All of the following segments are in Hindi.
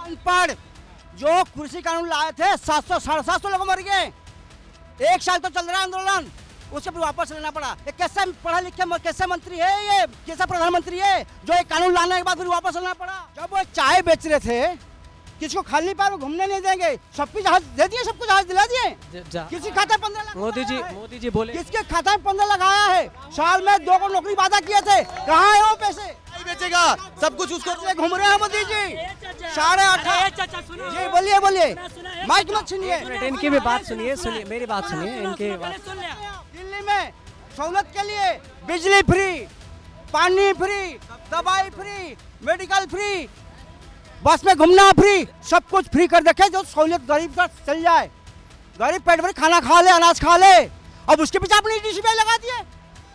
अनपढ़ जो कृषि कानून लाए थे 700 750 लोग मर गए। 1 साल तो चल रहा है आंदोलन, उसे भी वापस लेना पड़ा। ये कैसे पढ़ा लिखे कैसे मंत्री है, ये कैसा प्रधानमंत्री है जो एक कानून लाने के बाद फिर वापस लेना पड़ा। जब वो चाय बेच रहे थे, किसको खाली पैर घूमने नहीं देंगे, सबको जहाज दे दिए, सबको जहाज दिला दिए। किसी खाते 15 लाख मोदी जी बोले किसके खाते में 15 लाख आया है। साल में 2 को नौकरी वादा किए थे, कहाँ है वो पैसे? बेचेगा सब कुछ उसको घूम रहे हैं मोदी जी। 8.5 जी बोलिए माइक मत सुनिए, इनकी भी बात सुनिए मेरी बात सुनिए इनकी बात। दिल्ली में सहूलत के लिए बिजली फ्री, पानी फ्री, दवाई फ्री, मेडिकल फ्री, बस में घूमना फ्री, सब कुछ फ्री कर देखे जो सहूलियत गरीब का चल जाए। गरीब पेट भर खाना खा ले, अनाज खा ले। अब उसके पीछे अपनी डीसीपी लगा दिए।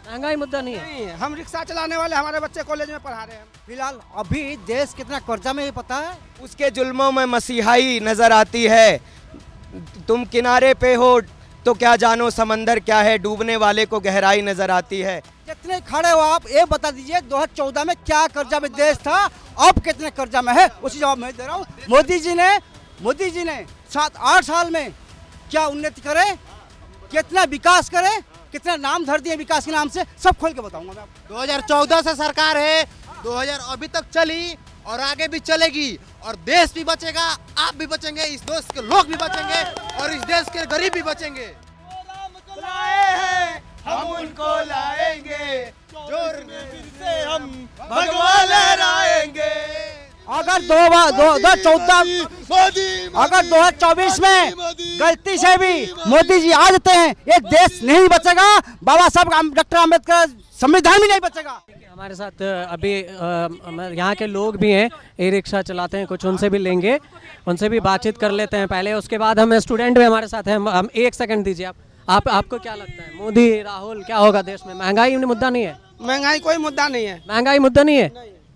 महंगाई मुद्दा नहीं है। नहीं, हम रिक्शा चलाने वाले हमारे बच्चे कॉलेज में पढ़ा रहे हैं। फिलहाल अभी देश कितना कर्जा में, ये पता है? उसके जुल्मों में मसीहाई नजर आती है। तुम किनारे पे हो तो क्या जानो समंदर क्या है, डूबने वाले को गहराई नजर आती है। कितने खड़े हो आप, ये बता दीजिए 2014 में क्या कर्जा में देश था, अब कितने कर्जा में है, उसी जवाब मैं दे रहा हूँ। मोदी जी ने 7-8 साल में क्या उन्नति करे, कितना विकास करे, कितना नाम धर दिए विकास के नाम से, सब खोल के बताऊंगा मैं आपको। 2014 से सरकार है, 2000 अभी तक चली और आगे भी चलेगी, और देश भी बचेगा, आप भी बचेंगे, इस देश के लोग भी बचेंगे और इस देश के गरीब भी बचेंगे। हम उनको लाएंगे, जोर में फिर से हम भगवा लहराएंगे। अगर 2024 में गलती से भी मोदी जी आ जाते हैं, ये देश नहीं बचेगा, बाबा साहब डॉक्टर अम्बेडकर संविधान भी नहीं बचेगा। हमारे साथ अभी यहाँ के लोग भी हैं, ई रिक्शा चलाते हैं, कुछ उनसे भी लेंगे, उनसे भी बातचीत कर लेते हैं पहले, उसके बाद हम स्टूडेंट भी हमारे साथ हैं। हम 1 सेकंड दीजिए आपको क्या लगता है, मोदी राहुल क्या होगा देश में? महंगाई मुद्दा नहीं है? महंगाई कोई मुद्दा नहीं है। महंगाई मुद्दा नहीं है?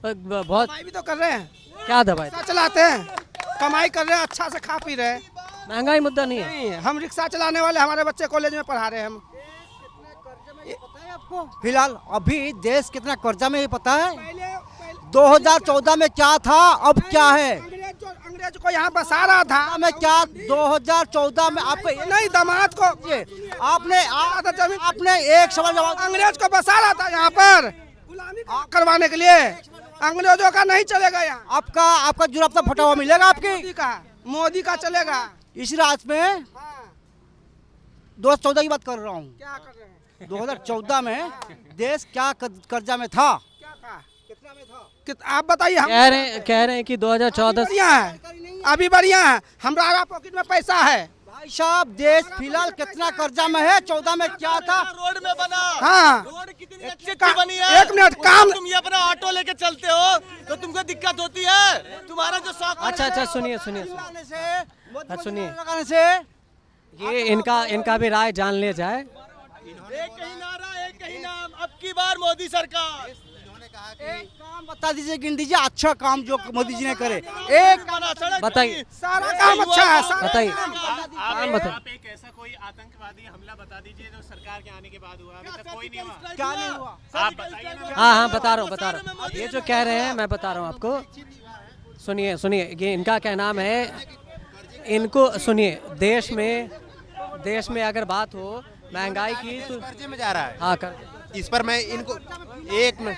बहुत कमाई भी तो कर रहे हैं, क्या दबाई रिक्शा चलाते हैं, कमाई कर रहे हैं, अच्छा से खा पी रहे हैं। महंगाई मुद्दा नहीं है? नहीं, हम रिक्शा चलाने वाले हमारे बच्चे कॉलेज में पढ़ा रहे हैं। हम फिलहाल अभी देश कितना कर्जा में, ये पता है? 2014 में क्या था, अब क्या है? अंग्रेज को यहाँ बसा रहा था में क्या 2014 में आपको नहीं, दामाद को आपने एक सवाल जवाब, अंग्रेज को बसा रहा था यहाँ पर गुलामी करवाने के लिए। अंग्रेजों का नहीं चलेगा यहाँ। आपका जुराब तो फटा हुआ मिलेगा आपकी। मोदी का चलेगा। इस रात में 2014 की बात कर रहा हूँ। क्या कर रहे हैं? 2014 में देश क्या कर्जा में था, कितना में था? आप बताइए। हम कह रहे हैं कि 2014 बढ़िया है, अभी बढ़िया है, हमारा पॉकेट में पैसा है। भाई साहब देश फिलहाल कितना कर्जा में है? 14 में क्या था? रोड में बना, हाँ, रोड कितनी अच्छी बनी है। 1 मिनट काम, तुम ये अपना ऑटो लेके चलते हो तो तुमको दिक्कत होती है, तुम्हारा जो शौक। अच्छा सुनिए लगाने से ये इनका भी राय जान लिया जाए। एक ही नारा, एक ही नाम, अब की बार मोदी सरकार। एक काम बता दीजिए, गिन दीजिए अच्छा काम जो मोदी जी ने करे। एक बताइए, सारा काम अच्छा है। बताइए, आप एक ऐसा कोई आतंकवादी हमला बता दीजिए जो सरकार के आने के बाद हुआ, अभी तक कोई नहीं हुआ। क्या नहीं हुआ? आप बताइए ना। हाँ बता रहा हूँ। ये जो कह रहे हैं मैं बता रहा हूँ आपको। सुनिए ये इनका क्या नाम है, इनको सुनिए। देश में अगर बात हो महंगाई की तो कर्जे में जा रहा है। हाँ इस पर मैं इनको 1 मिनट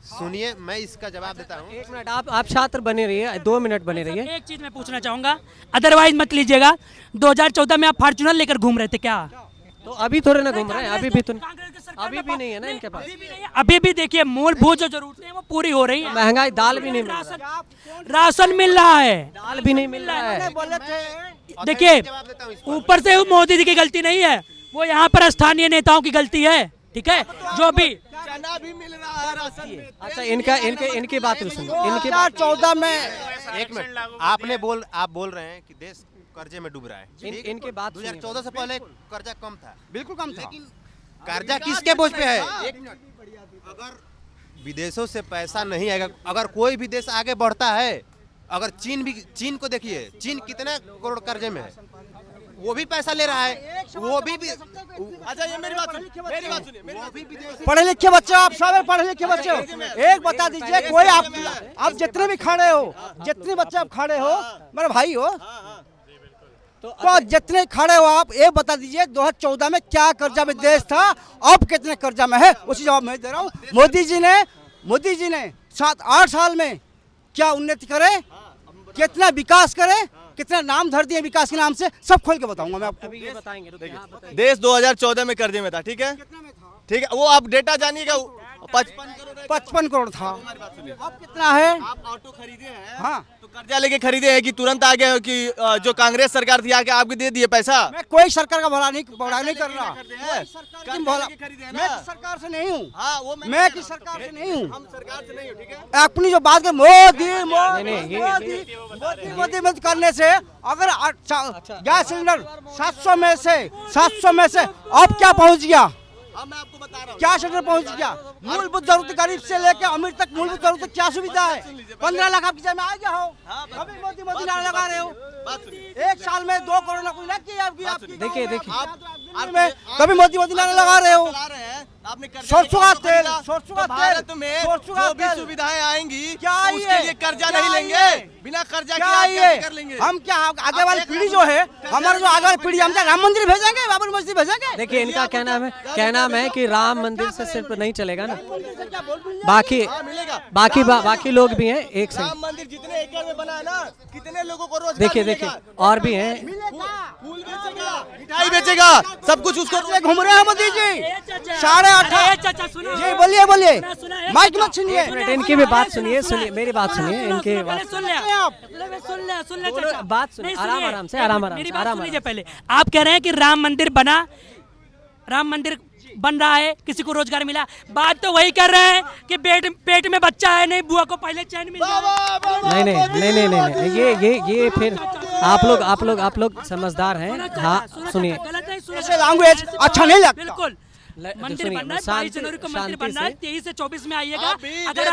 सुनिए, मैं इसका जवाब देता हूँ। 1 मिनट आप छात्र बने रहिए, 2 मिनट बने रहिए। एक चीज मैं पूछना चाहूंगा, अदरवाइज मत लीजिएगा। 2014 में आप फॉर्च्यूनर लेकर घूम रहे थे क्या? तो अभी थोड़े ना घूम रहे हैं, अभी भी नहीं है ना इनके पास। अभी भी देखिए मूलभूत जो जरूरतें हैं वो पूरी हो रही है। महंगाई, दाल भी नहीं मिल रहा, राशन मिल रहा है, दाल भी नहीं मिल रहा है। देखिए ऊपर से मोदी जी की गलती नहीं है, वो यहाँ पर स्थानीय नेताओं की गलती है। ठीक है, जो भी चना भी मिल रहा है राशन में। अच्छा इनकी बात सुनिए। 2014 में 1 मिनट, आप बोल रहे हैं कि देश कर्जे में डूब रहा है। इनकी बात 2014 से पहले कर्जा कम था, बिल्कुल कम था, लेकिन कर्जा किसके बोझ पे है? 1 मिनट, अगर विदेशों से पैसा नहीं आएगा, अगर कोई भी देश आगे बढ़ता है, अगर चीन को देखिए, चीन कितने करोड़ कर्जे में है, वो भी पैसा ले रहा है, वो भी अच्छा ये मेरी बात सुनिए, वो भी विदेशी पढ़े लिखे बच्चे हो, आप सब पढ़े लिखे बच्चे हो। एक बता दीजिए कोई आप जितने भी खड़े हो, जितने बच्चे आप खड़े हो, मेरे भाई हो, तो जितने खड़े हो आप एक बता दीजिए 2014 में क्या कर्जा में देश था, अब कितने कर्जा में है, उसी जवाब मैं दे रहा हूँ। मोदी जी ने 7-8 साल में क्या उन्नति करे, कितना विकास करे, कितना नाम धर दिए विकास के नाम से, सब खोल के बताऊंगा मैं आपको। अभी ये बताएंगे, रुकिए, हाँ, बताइए। देश 2014 में कर्जे में था, ठीक है, ठीक है, वो आप डेटा जानिएगा, 55 करोड़ था, अब कितना है? आप ऑटो खरीदे हैं, हाँ, तो कर्जा लेके खरीदे हैं कि तुरंत आ गए हो कि जो कांग्रेस सरकार थी आके आपके दे दिए पैसा? मैं कोई सरकार का भला नहीं कर रहा, हैं? मैं किस सरकार से नहीं हूँ, हाँ, वो मैं किस सरकार से नहीं हूँ, हम सरकार से नहीं हो, ठीक है। अपनी जो बात कर मोदी मत करने से अगर गैस सिलेंडर 700 में से अब क्या पहुँच गया, मैं आपको बता रहा हूँ क्या सेक्टर पहुँच गया, मूलभूत जरूरत गरीब से लेकर अमीर तक मूलभूत जरूरत क्या सुविधा है, 15 लाख आपकी जेब में आ गया हो, अभी मोदी नारा लगा रहे हो, एक साल में 2 करोड़ नौकरी लग गई आपकी। देखिए कभी मोदी नारा लगा रहे हो, आपने सरसों का तेल, भारत में जो भी सुविधाएं आएंगी क्या उसके लिए कर्जा नहीं लेंगे, बिना कर्जा के आप क्या कर लेंगे। हम क्या आगे वाली पीढ़ी जो है, हमारे जो आगे वाली पीढ़ी, हम क्या राम मंदिर भेजेंगे, बाबरी मस्जिद भेजेंगे? देखिए इनका कहना है कि राम मंदिर से सिर्फ नहीं चलेगा ना, बाकी लोग भी हैं। एक राम सेकंड, मंदिर जितने एकड़ में बना है ना, कितने लोगों को रोजगार देखिए मिलेगा? और भी हैं। फूल बेचेगा, मिठाई बेचेगा, सब कुछ उसको घूम रहे हैं मोदी जी 8.5। सुनो, जी बोलिए, माइक मत छीनिए। इनकी भी बात सुनिए, मेरी बात सुनिए, इनकी बात सुन ले बात सुनिए, आराम से मेरी बात सुनिए। पहले आप कह रहे हैं कि राम मंदिर बन रहा है, किसी को रोजगार मिला, बात तो वही कर रहे हैं कि पेट में बच्चा है नहीं, बुआ को पहले चैन मिल जाए। नहीं, ये फिर आप लोग समझदार हैं। हाँ सुनिए, लैंग्वेज अच्छा नहीं लगता। बिल्कुल मंदिर बन रहा है, 22 जनवरी को मंदिर बन रहा है, 23 से 24 में आइएगा। आप भी अगर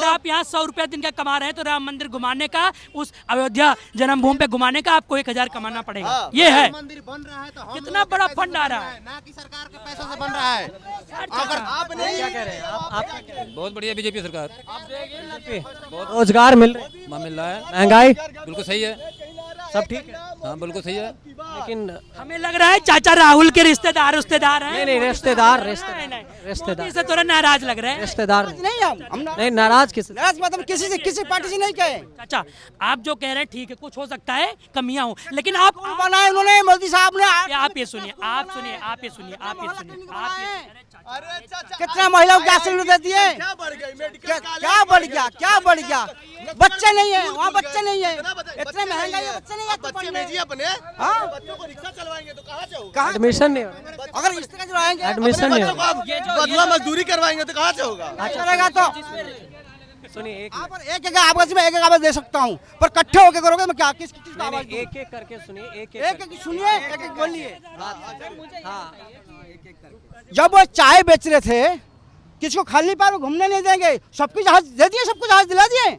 आप यहाँ 100 रुपया दिन का कमा रहे हैं तो राम मंदिर घुमाने का, उस अयोध्या जन्मभूमि पे घुमाने का आपको 1000 कमाना पड़ेगा। ये है, मंदिर बन रहा है तो हम कितना बड़ा फंड आ रहा है, ना कि सरकार के पैसों से बन रहा है। अगर आप नहीं क्या कह रहे हैं आप? बहुत बढ़िया बीजेपी सरकार, रोजगार मिल रहा है, महंगाई बिल्कुल सही है, सब ठीक है, हाँ बिल्कुल सही है। लेकिन हमें लग रहा है चाचा राहुल के रिश्तेदार हैं। नहीं रिश्तेदार मोदी से थोड़ा नाराज लग रहे हैं। रिश्तेदार नहीं हम नहीं, नाराज किस मतलब किसी पार्टी से नहीं कहे। चाचा आप जो कह रहे हैं ठीक है, कुछ हो सकता है कमियां हो, लेकिन आप बनाए उन्होंने, मोदी साहब ने। आप ये सुनिए कितना महिलाओं को गैस सिलेंडर दे दिए, क्या बढ़ गया, बच्चे नहीं है वहाँ, बच्चे नहीं है, इतने महंगाई है, बच्चे नहीं है। बच्चे भेजिए अपने, हाँ? बच्चों को रिक्शा चलवाएंगे तो कहाँ से होगा? एडमिशन नहीं हो, अगर इस तरह चलाएंगे, एडमिशन नहीं बच्चों को आप बदला मजदूरी करवाएंगे तो कहाँ से होगा? चलेगा तो सुनिए एक आवाज में एक आवाज दे सकता हूँ, पर इकट्ठे होकर करोगे मैं क्या किस आवाज दूं? एक करके सुनिए, एक सुनिए, एक बोलिए। हाँ जब वो चाय बेच रहे थे, किसी को खाली पैर घूमने नहीं देंगे, सबकी जहाज दे दिए, सबको जहाज दिला दिए।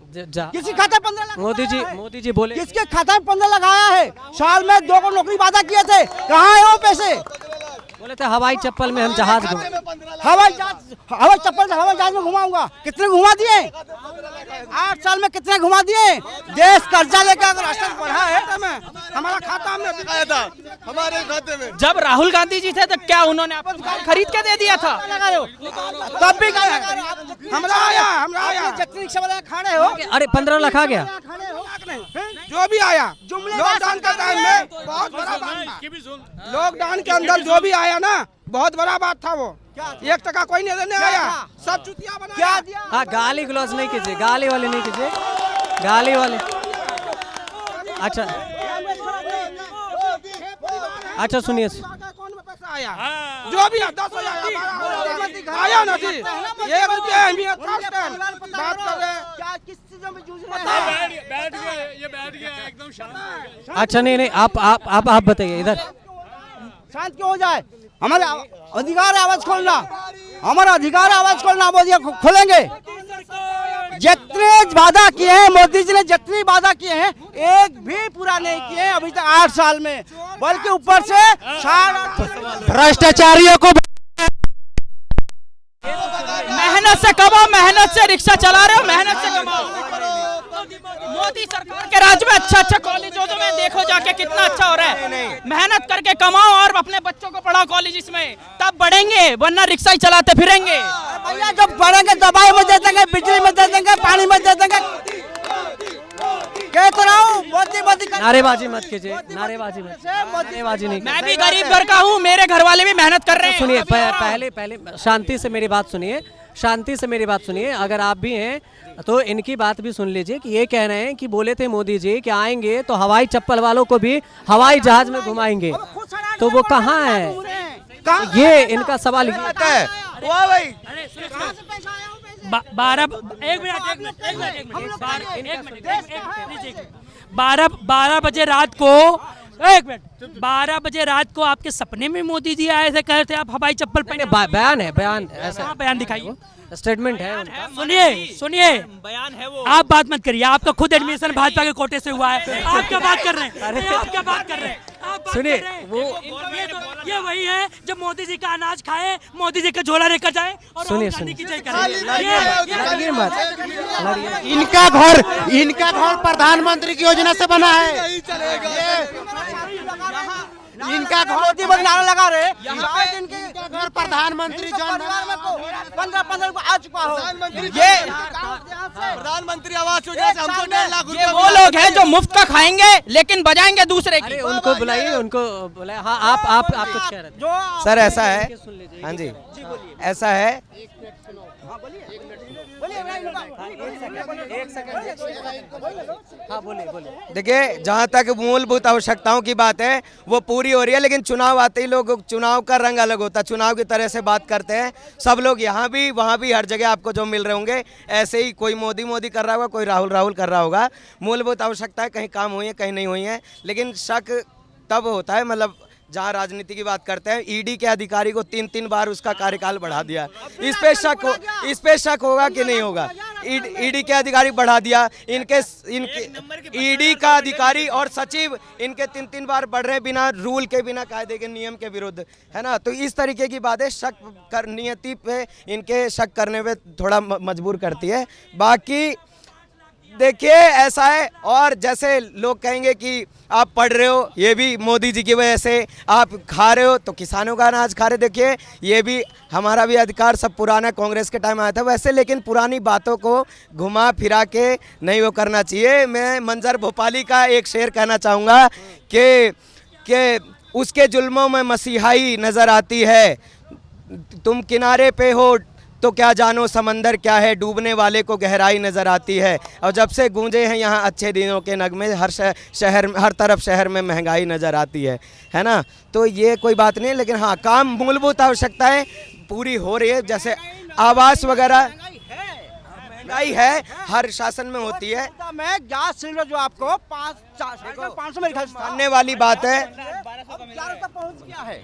किसी खाते 15 लाख मोदी जी बोले, किसके खाते में 15 लाख आया है? साल में 2 को नौकरी वादा किए थे, कहाँ है वो पैसे? बोले थे हवाई चप्पल में हम जहाज घूमे, हवाई चप्पल से हवाई जहाज में घुमाऊंगा। कितने घुमा दिए? 8 साल में कितने घुमा दिए? देश कर्जा लेकर अगर असर बढ़ा है तो मैं हमारा खाता हमने दिखाया था हमारे खाते में। जब राहुल गांधी जी थे तो क्या उन्होंने आपको दुकान खरीद के दे दिया था? तब भी हमरा आया जितनी रिक्शा वाले खड़े हो, अरे 15 लाख आ गया। जो भी आया लॉकडाउन के टाइम में बहुत बड़ा बात था। लॉकडाउन के अंदर जो भी आया ना, बहुत बड़ा बात था वो। 1 टका कोई नहीं आया, सब चुतिया बनाया। क्या दिया? हाँ गाली गलौज नहीं कीजिए, गाली वाले नहीं कीजिए, गाली वाले। अच्छा सुनिए, आया जो भी 10,000 आया ना जी, 1 रुपया अहमियत था उस टाइम। बात कर रहे हैं क्या किस चीजों में जूझ रहे हैं? बैठ गया एकदम शांत। अच्छा नहीं आप बताइए इधर। शांत क्यों हो जाए? हमारे अधिकार है आवाज खोलना, हमारा अधिकार है आवाज खोलना, खोलेंगे। जितने वादा किए हैं मोदी जी ने, जितनी वादा किए हैं एक भी पूरा नहीं किए हैं अभी तक 8 साल में, बल्कि ऊपर से भ्रष्टाचारियों को मेहनत से कमाओ, मेहनत से रिक्शा चला रहे हो, मेहनत से कमाओ। मोदी सरकार के राज में अच्छा कॉलेजों में देखो जाके कितना अच्छा हो रहा है। मेहनत करके कमाओ और अपने बच्चों को पढ़ाओ कॉलेज में, तब बढ़ेंगे, वरना रिक्शा ही चलाते फिरेंगे। भैया जब बढ़ेंगे दवाई में दे देंगे, बिजली में दे देंगे, पानी में दे देंगे। कहते रहो मोदी नारेबाजी मत कीजिए, नारेबाजी नहीं। मैं भी गरीब घर का हूँ, मेरे घर वाले भी मेहनत कर रहे हैं। सुनिए, पहले शांति से मेरी बात सुनिए, शांति से मेरी बात सुनिए। अगर आप भी हैं तो इनकी बात भी सुन लीजिए कि ये कह रहे हैं कि बोले थे मोदी जी कि आएंगे तो हवाई चप्पल वालों को भी हवाई जहाज में घुमाएंगे, तो वो कहाँ है? ये इनका सवाल ये है। वाह भाई, 12 बजे रात को 12 बजे रात को आपके सपने में मोदी जी आए थे, कहे थे आप हवाई चप्पल पहने। बयान ऐसा बयान दिखाइए, स्टेटमेंट है उनका। सुनिए बयान है वो। आप बात मत करिए, आपका खुद एडमिशन भाजपा के कोटे से हुआ है, आप क्या बात कर रहे हैं? आप क्या बात कर रहे हैं? सुनिए, वो ये वही है जब मोदी जी का अनाज खाए, मोदी जी का झोला लेकर जाए और सुनिए, इनका घर प्रधानमंत्री की योजना से बना है। इनका घर मोदी बस नारा लगा रहे, इनका घर प्रधानमंत्री जन 15 को आ चुका हो। ये प्रधानमंत्री आवास योजना से हमको 1.5 लाख ये वो लोग हैं जो मुफ्त का खाएंगे लेकिन बजाएंगे दूसरे की। अरे उनको बुलाइए, उनको बुलाइए। हाँ, आप कुछ कह रहे थे सर ऐसा है, हाँ जी ऐसा है, हाँ बोलिए। देखिए जहाँ तक मूलभूत आवश्यकताओं की बात है वो पूरी हो रही है, लेकिन चुनाव आते ही लोग, चुनाव का रंग अलग होता है, चुनाव की तरह से बात करते हैं सब लोग, यहाँ भी वहाँ भी हर जगह आपको जो मिल रहे होंगे ऐसे ही। कोई मोदी कर रहा होगा, कोई राहुल कर रहा होगा। मूलभूत आवश्यकताएं कहीं काम हुई हैं, कहीं नहीं हुई हैं, लेकिन शक तब होता है मतलब जहाँ राजनीति की बात करते हैं। ईडी के अधिकारी को 3 बार उसका कार्यकाल बढ़ा दिया, इस पे शक होगा कि नहीं होगा? ईडी के अधिकारी बढ़ा दिया, इनके ईडी का अधिकारी और सचिव इनके 3 बार बढ़ रहे बिना रूल के, बिना कायदे के, नियम के विरुद्ध, है ना? तो इस तरीके की बातें शक नियति पे इनके शक करने पे थोड़ा मजबूर करती है। बाकी देखिए ऐसा है, और जैसे लोग कहेंगे कि आप पढ़ रहे हो, ये भी मोदी जी की वजह से, आप खा रहे हो तो किसानों का अनाज खा रहे, देखिए ये भी हमारा भी अधिकार, सब पुराना कांग्रेस के टाइम आया था वैसे, लेकिन पुरानी बातों को घुमा फिरा के नहीं वो करना चाहिए। मैं मंजर भोपाली का एक शेर कहना चाहूँगा कि उसके जुल्मों में मसीहाई नज़र आती है, तुम किनारे पे हो तो क्या जानो समंदर क्या है, डूबने वाले को गहराई नज़र आती है। और जब से गूंजे हैं यहाँ अच्छे दिनों के नगमे, हर तरफ शहर में महंगाई नज़र आती है ना? तो ये कोई बात नहीं, लेकिन हाँ काम मूलभूत आवश्यकताएं पूरी हो रही है, जैसे आवास वगैरह। महंगाई है, हर शासन में होती है। मैं गैस सिलेंडर जो आपको 500 मेरे ख्याल से मानने वाली बात है, 11 तक पहुंच गया है,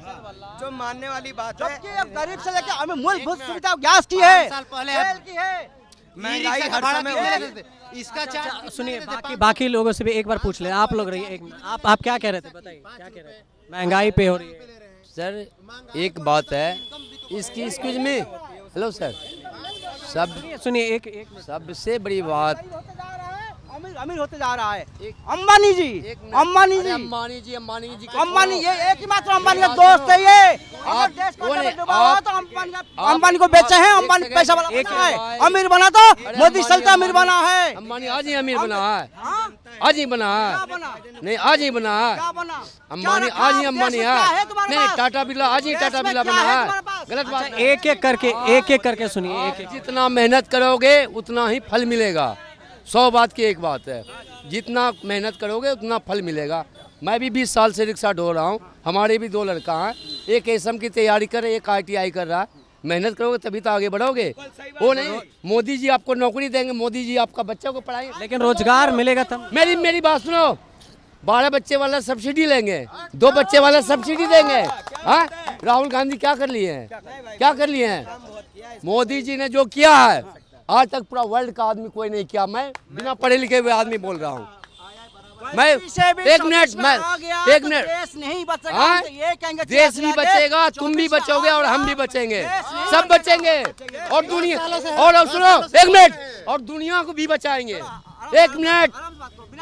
जो मानने वाली बात है। जबकि गरीब से लेकर हमें मूलभूत सुविधा गैस की है, साल पहले तेल की है, महंगाई हर समय इसका चार्ज सुनिए, बाकी लोगों से भी एक बार पूछ ले। आप लोग रहिए, एक मिनट। आप क्या कह रहे थे, बताइए क्या कह रहे थे? महंगाई पे हो रही है सर। एक बात है इसकी, एक्सक्यूज मी, हेलो सर, सुनिए एक सबसे बड़ी बात, अमीर होते जा रहा है। अंबानी जी ये एक ही मात्र अंबानी का दोस्त है ये। अगर देश का डूबा हुआ तो अंबानी को बेचे हैं, अंबानी पैसा वाला बना है, अमीर बना तो मोदी सल्ता अमीर बना है। अंबानी आज ही अमीर बना है, आज ही बना है, नहीं आज ही बना है अंबानी, आज ही अंबानी है, नहीं टाटा बिरला आज ही टाटा बिरला बना है। गलत बात। एक एक करके सुनिए, एक जितना मेहनत करोगे उतना ही फल मिलेगा। 100 बात की एक बात है, जितना मेहनत करोगे उतना फल मिलेगा। मैं भी 20 साल से रिक्शा ढो रहा हूँ, हमारे भी 2 लड़का हैं, एक एसएम की तैयारी कर रहा है, एक ITI कर रहा है। मेहनत करोगे तभी तो आगे बढ़ोगे। वो नहीं मोदी जी आपको नौकरी देंगे, मोदी जी आपका बच्चा को पढ़ाएंगे, लेकिन रोजगार मिलेगा तब। मेरी बात सुनो, 12 बच्चे वाला सब्सिडी लेंगे, 2 बच्चे वाला सब्सिडी देंगे। हाँ, राहुल गांधी क्या कर लिए हैं, क्या कर लिए हैं? मोदी जी ने जो किया है आज तक पूरा वर्ल्ड का आदमी कोई नहीं किया। मैं बिना पढ़े लिखे हुए आदमी बोल रहा हूँ। मैं एक मिनट देश नहीं बचेगा। हाँ? तो ये कहेंगे देश भी बचेगा, तुम भी बचोगे और हम भी बचेंगे, सब बचेंगे और दुनिया और सुनो एक मिनट, और दुनिया को भी बचाएंगे। एक मिनट,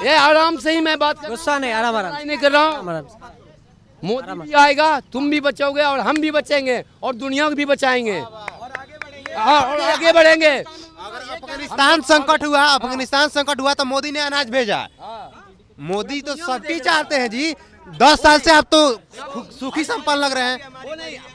ये आराम से ही मैं बात कर, गुस्सा नहीं, आराम नहीं कर रहा हूँ। मोदी भी आएगा, तुम भी बचोगे और हम भी बचेंगे और दुनिया को भी बचाएंगे और आगे बढ़ेंगे। अफगानिस्तान संकट हुआ तो मोदी ने अनाज भेजा। मोदी तो सबकी चाहते हैं जी। 10 साल से आप तो सुखी संपन्न लग रहे हैं।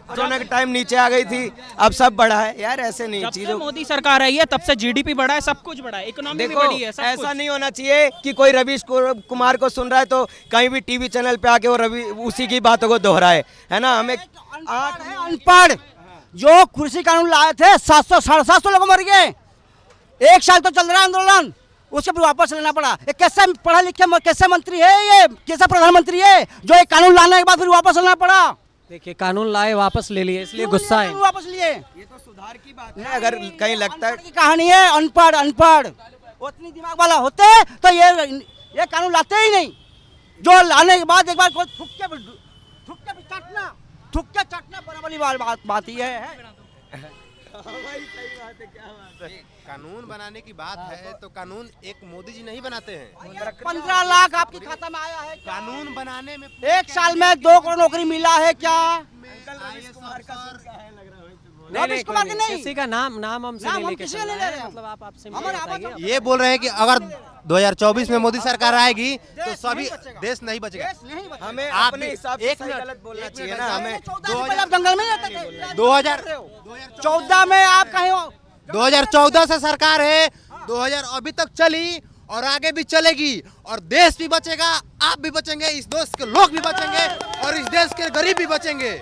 कोरोना के टाइम नीचे आ गई थी, अब सब बढ़ा है यार, ऐसे नहीं जब से चीजों। मोदी सरकार आई है तब से जीडीपी बढ़ा है, सब कुछ बढ़ा है, इकोनॉमी भी देखो बढ़ी है, सब ऐसा कुछ। नहीं होना चाहिए कि कोई रवीश कुमार को सुन रहा है तो कहीं भी टीवी चैनल पे आके वो रवि उसी की बातों को दोहराए, है ना। हमें अनपढ़ जो कृषि कानून लाए थे 700 750 लोग मर गए। 1 साल तो चल रहा है आंदोलन, उसके फिर वापस लेना पड़ा। ये कैसे पढ़ा लिखे कैसे मंत्री है, ये कैसा प्रधानमंत्री है जो एक कानून लाने के बाद फिर वापस लेना पड़ा। देखिए कानून लाए वापस ले लिए, इसलिए गुस्सा है। वापस लिए, ये तो सुधार की बात है। अगर कहीं लगता है की कहानी है, अनपढ़ उतनी दिमाग वाला होते तो ये कानून लाते ही नहीं। जो लाने के बाद एक बार कोई थुक के चाटना बराबर बात ही है। कानून बनाने की बात है तो कानून एक मोदी जी नहीं बनाते हैं। 15 लाख आपके खाता में आया है। कानून बनाने में 1 साल में 2 करोड़ नौकरी मिला है क्या? नहीं, किसी का नाम हमसे नहीं लेके चल रहे हैं, मतलब आप आपसे ये बोल रहे हैं कि अगर 2024 में मोदी सरकार आएगी तो सभी देश नहीं बचेगा। हमें आप अपने भी- हिसाब से सही गलत बोलना चाहिए ना। हमें 2014 जंगल में रहते थे। 2014 में आप कहीं हो, 2014 से सरकार है, 2000 अभी तक चली और आगे भी चलेगी और देश भी बचेगा, आप भी बचेंगे, इस देश के लोग भी बचेंगे और इस देश के गरीब भी बचेंगे।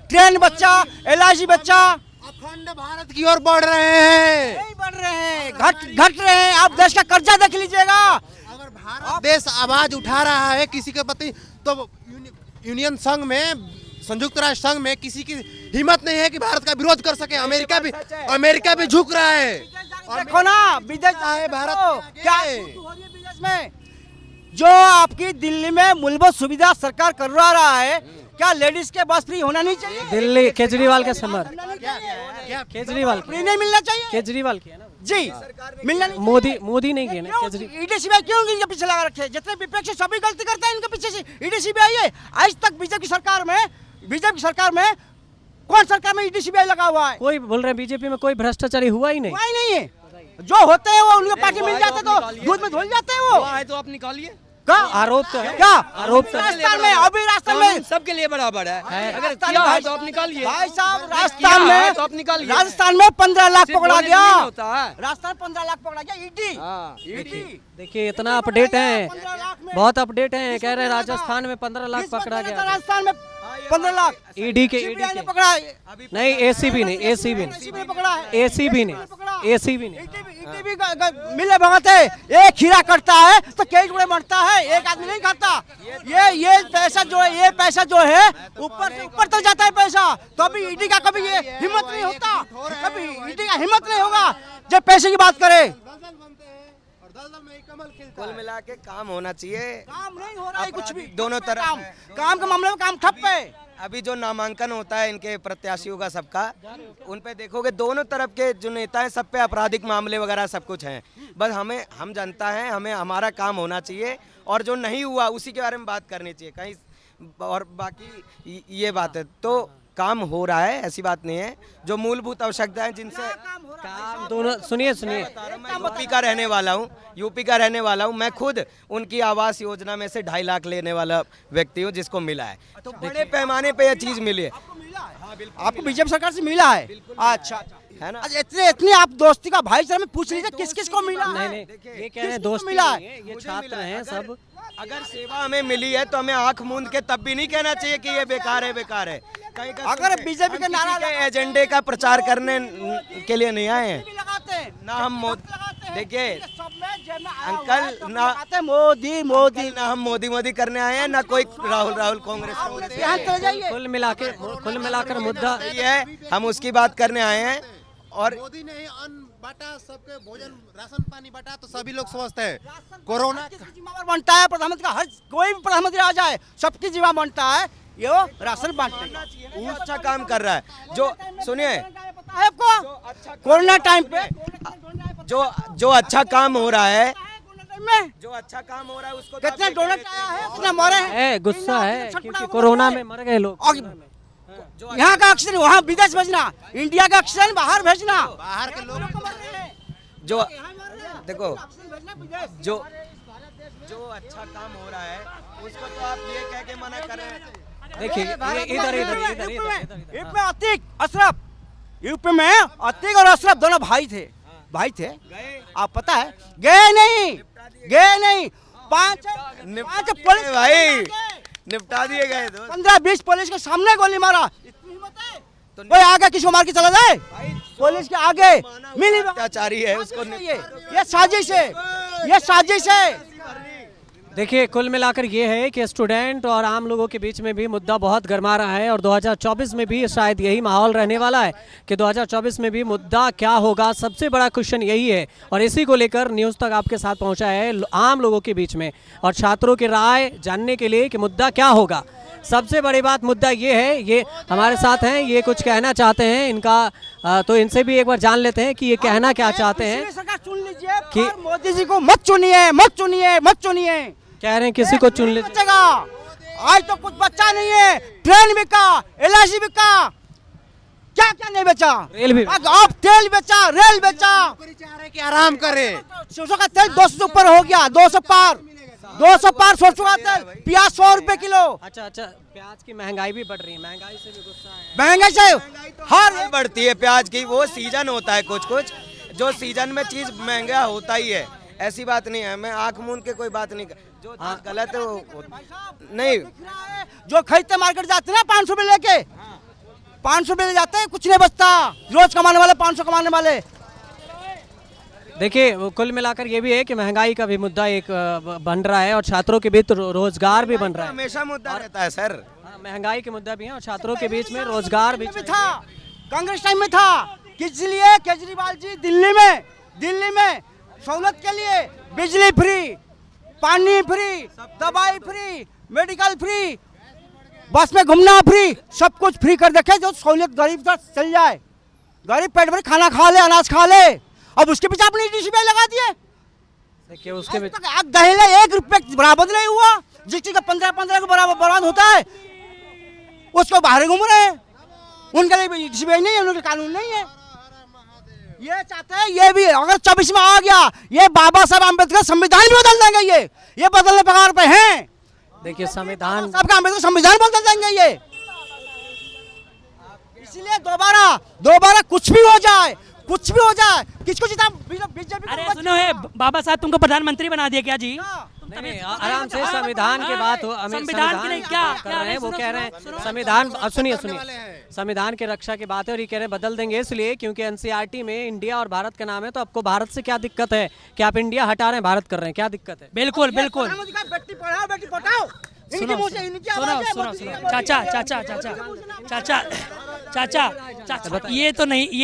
ट्रेन बच्चा, LIC बच्चा अखंड भारत की ओर बढ़ रहे हैं। नहीं बढ़ रहे हैं, घट रहे हैं। आप देश का कर्जा देख लीजिएगा। अगर भारत देश आवाज उठा रहा है किसी के प्रति तो यूनियन संघ में, संयुक्त राष्ट्र संघ में किसी की हिम्मत नहीं है कि भारत का विरोध कर सके। अमेरिका भी झुक रहा है। देखो ना विदेश है भारत क्या हो रही है विदेश में। जो आपकी दिल्ली में मूलभूत सुविधा सरकार करवा रहा है, क्या लेडीज के बस फ्री होना नहीं चाहिए? दिल्ली केजरीवाल के समर, केजरीवाल फ्री नहीं मिलना चाहिए केजरीवाल किया ना जी, मिलना नहीं। मोदी नहीं किया ना, केजरीवाल। ईडी सीबीआई क्यों इनके पीछे लगा रखे? जितने विपक्ष सभी गलती करते हैं इनके पीछे से ईडी सीबीआई है। आज तक बीजेपी सरकार में कौन सरकार में ईडी सीबीआई लगा हुआ है? कोई बोल रहे हैं बीजेपी में कोई भ्रष्टाचारी हुआ ही नहीं। हुआ ही नहीं है। जो होते हैं वो उनके पार्टी मिल जाते तो दूध में धुल जाते हैं वो। तो आप निकालिए। आरोप तो है, क्या आरोप तो है। राजस्थान में अभी राजस्थान में सबके लिए बराबर है। अगर राजस्थान किया में है तो आप निकालिए। भाई साहब किया है तो आप निकालिए। राजस्थान में 15 लाख सिर्फ पकड़ा बोलने से गया। नहीं होता है। राजस्थान 15 लाख पकड़ा गया ईडी। देखिए इतना अपडेट है, 15 लाख में। बहुत अपडेट है। कह रहे हैं राजस्थान में 15 लाख पकड़ा गया। राजस्थान में 15 लाख ईडी के सीबीआई ने पकड़ा है। नहीं, एसीबी नहीं, एसीबी सीबीआई नहीं, ने पकड़ा है। एसीबी नहीं, एसीबी नहीं। ईडी भी मिले भगत है। एक खीरा कटता है तो कई टुकड़े मरता है, एक आदमी नहीं खाता। ये पैसा जो है ऊपर से ऊपर तक जाता है पैसा। तो अभी ईडी का कभी ये हिम्मत नहीं होता, कभी ईडी का हिम्मत नहीं होगा जब पैसे की बात करे। कुल मिला के काम होना चाहिए। काम नहीं हो रहा है कुछ भी। दोनों तरफ काम के मामले में काम ठप है। अभी जो नामांकन होता है इनके प्रत्याशियों का सबका, उन पे देखोगे दोनों तरफ के जो नेता हैं सब पे आपराधिक मामले वगैरह सब कुछ हैं। बस हम जनता हैं, हमें हमारा काम होना चाहिए और जो नहीं हुआ उसी के बारे में बात करनी चाहिए कहीं। और बाकी ये बात है तो काम हो रहा है, ऐसी बात नहीं है। जो मूलभूत आवश्यकताएं जिनसे काम दोनों सुनिए यूपी का रहने वाला हूँ मैं खुद उनकी आवास योजना में से 2.5 लाख लेने वाला व्यक्ति हूँ जिसको मिला है। तो बड़े पैमाने पे ये चीज मिली है। आपको बीजेपी सरकार से मिला है? अच्छा है ना। इतनी आप दोस्ती का भाईचारा में पूछ लीजिए किस किस को मिला है? नहीं, ये कह रहे हैं दोस्त मिला नहीं है, ये छात्र हैं सब। अगर सेवा हमें मिली है तो हमें आंख मूंद के तब भी नहीं कहना चाहिए कि ये बेकार है। कहीं का अगर बीजेपी के नारा के एजेंडे का प्रचार करने के लिए नहीं आए हैं लगाते हैं ना हम। देखिए अंकल ना मोदी ना हम मोदी करने आए हैं ना कोई राहुल कांग्रेस यहाँ चले जाइए। कुल मिलाकर मुद्दा ये है, हम उसकी बात करने आए हैं। और मोदी ने बांटा, सबके भोजन राशन पानी बांटा तो सभी लोग स्वस्थ है। कोरोना किसकी जिम्मेदार बनता है प्रधानमंत्री का? हर कोई भी प्रधानमंत्री आ जाए सबकी जिम्मेदार बनता है ये राशन बांटने का। वो अच्छा काम कर रहा है। जो सुनिए, पता है आपको कोरोना टाइम पे जो अच्छा काम हो रहा है, में जो अच्छा काम हो रहा है उसको कितने डोनेट आया है, कितने मरे हैं, गुस्सा है क्योंकि कोरोना में मर गए लोग। और यहाँ का ऑक्सीजन वहाँ विदेश भेजना, इंडिया का ऑक्सीजन बाहर भेजना। बाहर के लोग जो देखो जो अच्छा काम हो रहा है उसको तो आप ये कह के मना कर रहे हैं। देखिए इधर यूपी में अतीक अशरफ, यूपी में अतीक और अशरफ दोनों भाई थे। आप पता है गए नहीं पांच पुलिस भाई निपटा दिए गए। 15-20 पुलिस के सामने गोली मारा। इतनी हिम्मत है तो कोई आगे किसी मार के चला जाए? पुलिस के आगे मिली अत्याचारी है उसको। ये साजिश है। देखिए कुल मिलाकर ये है कि स्टूडेंट और आम लोगों के बीच में भी मुद्दा बहुत गर्मा रहा है और 2024 में भी शायद यही माहौल रहने वाला है कि 2024 में भी मुद्दा क्या होगा। सबसे बड़ा क्वेश्चन यही है और इसी को लेकर न्यूज़ तक आपके साथ पहुंचा है आम लोगों के बीच में और छात्रों की राय जानने के लिए कि मुद्दा क्या होगा। सबसे बड़ी बात मुद्दा ये है, ये हमारे साथ हैं, ये कुछ कहना चाहते हैं इनका, तो इनसे भी एक बार जान लेते हैं कि ये कहना क्या चाहते हैं। चुन लीजिए कि मोदी जी को मत चुनिए। कह रहे हैं किसी को चुन लीजिए। आज तो कुछ बच्चा नहीं है, ट्रेन बिका, LIC बिका, क्या नहीं बेचा, रेल भी, अब तेल बेचा, रेल बेचा। चाह रहे कि आराम करे। सरसों का तेल 200 से ऊपर हो गया, 200 पार सरसों का तेल, प्याज 100 रुपए किलो। अच्छा प्याज की महंगाई भी बढ़ रही है, महंगाई से भी गुस्सा है। महंगाई से हर बढ़ती है प्याज की, वो सीजन होता है कुछ जो सीजन में चीज महंगा होता ही है, ऐसी बात नहीं है। मैं आंख मूंद के कोई बात नहीं कर, जो गलत है वो नहीं। जो खरीदते मार्केट जाते ना 500 रुपए लेके, 500 रुपए ले जाते हैं, कुछ नहीं बचता। रोज कमाने वाले 500 कमाने वाले। देखिए कुल मिलाकर ये भी है कि महंगाई का भी मुद्दा एक बन रहा है और छात्रों के बीच रोजगार भी बन रहा है। हमेशा मुद्दा रहता है सर। महंगाई के मुद्दा भी है और छात्रों के बीच में रोजगार भी था, कांग्रेस टाइम में था। इसलिए केजरीवाल जी दिल्ली में सहूलत के लिए बिजली फ्री, पानी फ्री, दवाई फ्री, मेडिकल फ्री, बस में घूमना फ्री, सब कुछ फ्री कर देखे जो सहूलियत गरीब तक चल जाए। गरीब पेट भर खाना खा ले, अनाज खा ले। अब उसके पीछे अपनी DCBI लगा दिए। देखिए उसके दहेला 1 रुपए बराबर नहीं हुआ, जिस चीज का 15 को बर्बाद होता है उसको बाहर घूम रहे हैं। उनके लिए DCBI नहीं है, उनके कानून नहीं है। ये चाहते हैं ये भी अगर 24 में आ गया, ये बाबा साहब अम्बेडकर संविधान भी बदल देंगे। ये बदलने पगार पे हैं। देखिए संविधान सबका अम्बेडकर संविधान बदल देंगे ये। इसलिए दोबारा कुछ भी हो जाए, किसको जिता बीजेपी। अरे सुनो है बाबा साहब तुमको प्रधानमंत्री बना दिया क्या जी? नहीं, आराम से संविधान की बात हो। संविधान के लिए क्या कर रहे हैं वो कह रहे हैं संविधान, सुनिए संविधान की रक्षा की बात है और ये कह रहे हैं बदल देंगे इसलिए क्योंकि NCERT में इंडिया और भारत का नाम है। तो आपको भारत से क्या दिक्कत है कि आप इंडिया हटा रहे हैं, भारत कर रहे हैं, क्या दिक्कत है? बिल्कुल बेटी पढ़ाओ बेटी पढ़ाओ। सुनो चाचा ये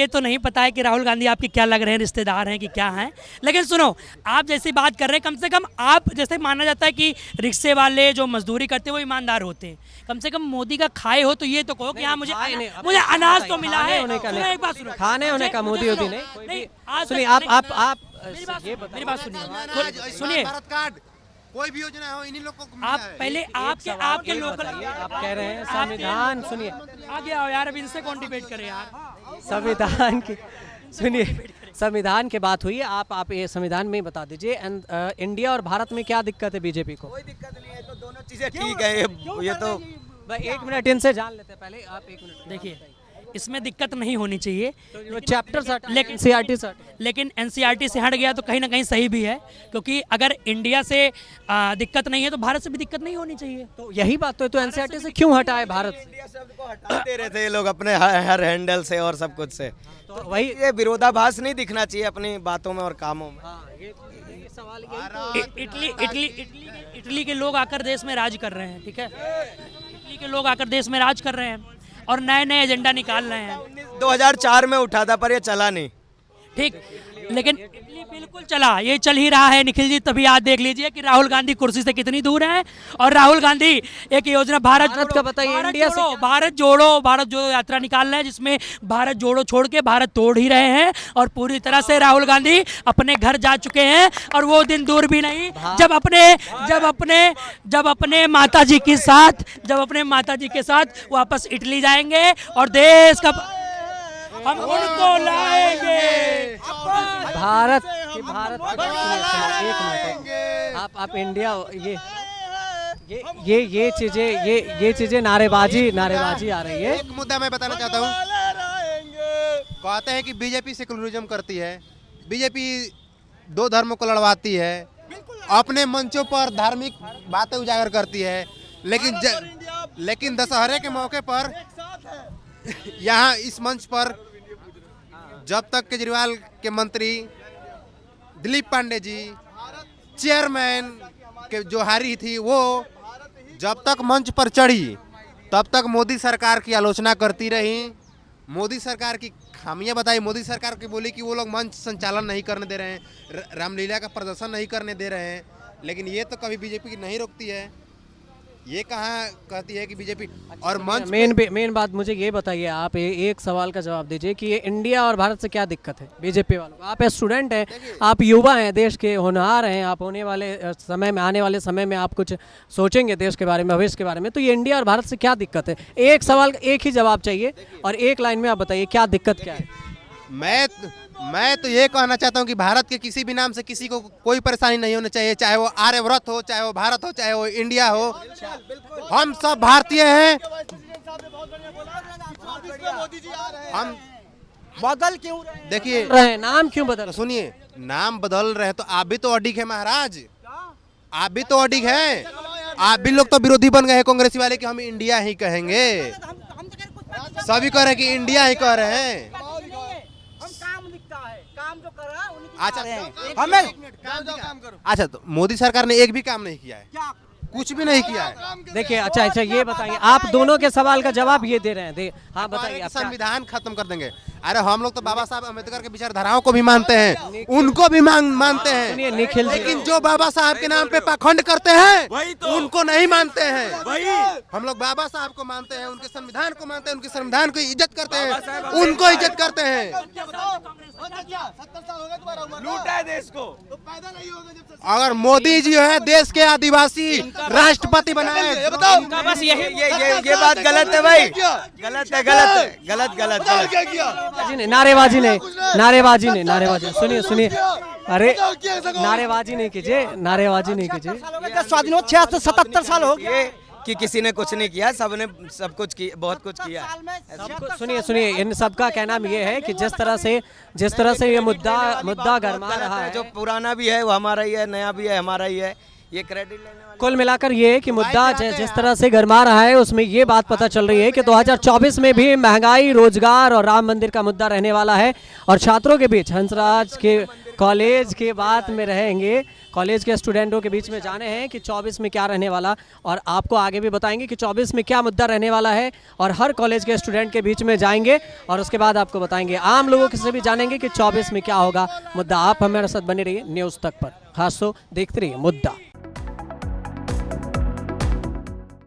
तो नहीं पता है कि राहुल गांधी आपके क्या लग रहे हैं, रिश्तेदार हैं कि क्या हैं। लेकिन सुनो, आप जैसी बात कर रहे हैं, कम से कम आप जैसे माना जाता है कि रिक्शे वाले जो मजदूरी करते हैं वो ईमानदार होते हैं, कम से कम मोदी का खाए हो तो ये तो कहो कि हाँ मुझे अनाज तो मिला है। एक बात सुनो, खाने होने का मोदी होती नहीं। सुनिए आप मेरी बात सुनिए, कोई भी योजना हो इन्हीं लोग को आप पहले आपके लोकल आप कह रहे हैं संविधान। सुनिए आगे आओ यार, अब इनसे कौन डिबेट करे यार। संविधान की सुनिए, संविधान की बात हुई है, आप ये संविधान में ही बता दीजिए इंडिया और भारत में क्या दिक्कत है बीजेपी को? कोई दिक्कत नहीं है, तो दोनों चीजें ठीक है। ये तो 1 मिनट इनसे जान लेते हैं पहले। आप 1 मिनट देखिए, इसमें दिक्कत नहीं होनी चाहिए, तो चैप्टर लेकिन लेकिन NCERT से हट गया तो कहीं ना कहीं सही भी है, क्योंकि अगर इंडिया से दिक्कत नहीं है तो भारत से भी दिक्कत नहीं होनी चाहिए। तो यही बात तो NCERT से क्यों हटाए भारत से? इंडिया शब्द को हटाते रहते हैं लोग अपने हर हैंडल से और सब कुछ से। तो वही ये विरोधाभास नहीं दिखना चाहिए अपनी बातों में और कामों में। ये सवाल इटली के लोग आकर देश में राज कर रहे हैं, ठीक है? इटली के लोग आकर देश में राज कर रहे हैं और नए एजेंडा निकाल रहे हैं। 2004 में उठा था पर ये चला नहीं। ठीक, लेकिन इटली बिल्कुल चला, ये चल ही रहा है निखिल जी। तभी आप देख लीजिए कि राहुल गांधी कुर्सी से कितनी दूर है। और राहुल गांधी एक योजना भारत का बताइए, इंडिया से भारत जोड़ो यात्रा निकाल रहे हैं, जिसमें भारत जोड़ो छोड़ के भारत तोड़ ही रहे हैं। और पूरी तरह से राहुल गांधी अपने घर जा चुके हैं। और वो दिन दूर भी नहीं जब अपने माता जी के साथ वापस इटली जाएंगे और देश का हम उनको लाएंगे। भारत एक मिनट, आप इंडिया ये चीजें नारेबाजी आ रही है। एक मुद्दा मैं बताना चाहता हूँ। कहते हैं कि बीजेपी सेकुलरिज्म करती है, बीजेपी दो धर्मों को लड़वाती है, अपने मंचों पर धार्मिक बातें उजागर करती है, लेकिन दशहरे के मौके पर यहाँ इस मंच पर जब तक केजरीवाल के मंत्री दिलीप पांडे जी, चेयरमैन के जो हारी थी, वो जब तक मंच पर चढ़ी तब तक मोदी सरकार की आलोचना करती रही, मोदी सरकार की खामियां बताई, मोदी सरकार की बोली कि वो लोग मंच संचालन नहीं करने दे रहे हैं, रामलीला का प्रदर्शन नहीं करने दे रहे हैं। लेकिन ये तो कभी बीजेपी की नहीं रोकती है, ये कहाँ कहती है कि बीजेपी और मंच। मेन बात मुझे ये बताइए, आप एक सवाल का जवाब दीजिए कि ये इंडिया और भारत से क्या दिक्कत है बीजेपी वालों को। आप स्टूडेंट हैं, आप युवा हैं, देश के होनहार हैं, आप आने वाले समय में आप कुछ सोचेंगे देश के बारे में, भविष्य के बारे में। तो ये इंडिया और भारत से क्या दिक्कत है? एक सवाल एक ही जवाब चाहिए और एक लाइन में आप बताइए क्या दिक्कत क्या है। मैं तो ये कहना चाहता हूँ कि भारत के किसी भी नाम से किसी को कोई परेशानी नहीं होनी चाहिए, चाहे वो आर्यव्रत हो, चाहे वो भारत हो, चाहे वो इंडिया हो। हम सब भारतीय हैं। हम बदल क्यों देखिए नाम क्यों बदल, सुनिए, नाम बदल रहे हैं तो आप भी तो अडिग है महाराज, आप भी तो अडिग हैं। आप भी लोग तो विरोधी बन गए हैं कांग्रेसी वाले कि हम इंडिया ही कहेंगे, सभी कह रहे हैं कि इंडिया ही कह रहे हैं। अच्छा, तो मोदी सरकार ने एक भी काम नहीं किया है, कुछ भी नहीं किया है। देखिए, अच्छा ये बताइए, आप दोनों के सवाल का जवाब ये दे रहे हैं। हाँ बताइए, संविधान खत्म कर देंगे। अरे हम लोग तो बाबा साहब अम्बेडकर के विचारधाराओं को भी मानते हैं, उनको भी मानते हैं, लेकिन जो बाबा साहब के नाम पे पाखंड करते हैं उनको नहीं मानते हैं। हम लोग बाबा साहब को मानते हैं, उनके संविधान को मानते हैं, उनके संविधान को इज्जत करते हैं, उनको इज्जत करते हैं। लूटा है देश को। अगर मोदी जी है देश के आदिवासी राष्ट्रपति बनाए, बस ये बात गलत है भाई, गलत नारेबाजी नहीं, सुनिए, अरे नारेबाजी नहीं कीजिए। स्वाधीन 76-77 साल हो गए कि किसी ने कुछ नहीं किया, सबने सब कुछ किया, बहुत कुछ किया। सुनिए, इन सबका कहना ये है कि जिस तरह से ये मुद्दा गरमा रहा है, जो पुराना भी है वो हमारा ही है, नया भी है हमारा ही है, ये क्रेडिट लेने वाले। कुल मिलाकर ये है कि मुद्दा जिस तरह से गरमा रहा है उसमें ये बात पता चल रही है कि 2024 में भी महंगाई, रोजगार और राम मंदिर का मुद्दा रहने वाला है। और छात्रों के बीच हंसराज के कॉलेज के बात में रहेंगे, कॉलेज के स्टूडेंटों के बीच में जाने हैं कि 24 में क्या रहने वाला, और आपको आगे भी बताएंगे कि 24 में क्या मुद्दा रहने वाला है। और हर कॉलेज के स्टूडेंट के बीच में जाएंगे और उसके बाद आपको बताएंगे, आम लोगों से भी जानेंगे कि 24 में क्या होगा मुद्दा। आप हमारे साथ बने रहिए न्यूज़ तक पर, खास तो देखते रहिए मुद्दा।